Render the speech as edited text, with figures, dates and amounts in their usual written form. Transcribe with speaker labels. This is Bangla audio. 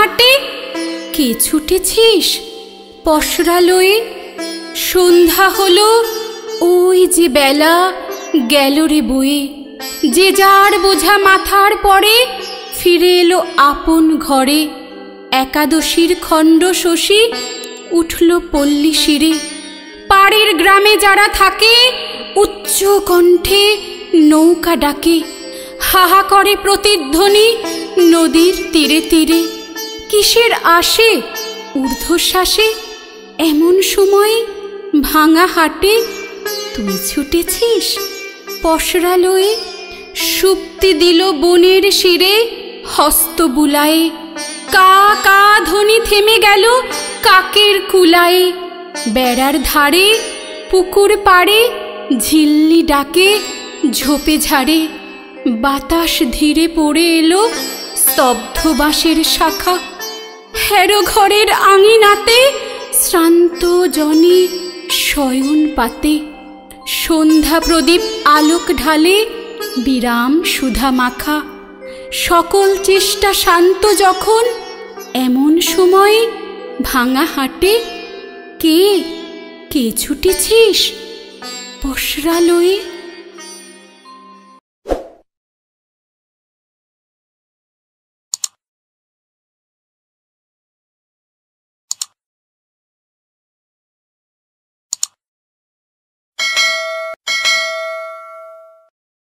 Speaker 1: হাটে কে ছুটেছিস পসরালয়ে? সন্ধ্যা হলো, ওই যে বেলা গেল রে বয়ে। যে যার বোঝা মাথার পরে ফিরে এলো আপন ঘরে। একাদশীর খণ্ড শশী উঠল পল্লী শিরে। পাড়ের গ্রামে যারা থাকে উচ্চ কণ্ঠে নৌকা ডাকে। হাহা করে প্রতিধ্বনি নদীর তীরে তীরে। কিসের আসে ঊর্ধ্বশ্বাসে এমন সময় ভাঙা হাটে তুই ছুটেছিস পসরালয়ে? সুপ্তি দিল বনের শিরে হস্ত বুলায়ে। কা কা ধ্বনি থেমে গেল কাকের কুলায়ে। বেড়ার ধারে পুকুর পাড়ে ঝিল্লি ডাকে ঝোপে ঝাড়ে। বাতাস ধীরে পড়ে এলো স্তব্ধ বাঁশের শাখা। হেরো ঘরের আঙিনাতে শ্রান্ত জনে শয়ন পাতে। সন্ধ্যা প্রদীপ আলোক ঢালে বিরাম সুধা মাখা। সকল চেষ্টা শান্ত যখন এমন সময় ভাঙা হাটে কে কে ছুটেছিস পসরালয়ে?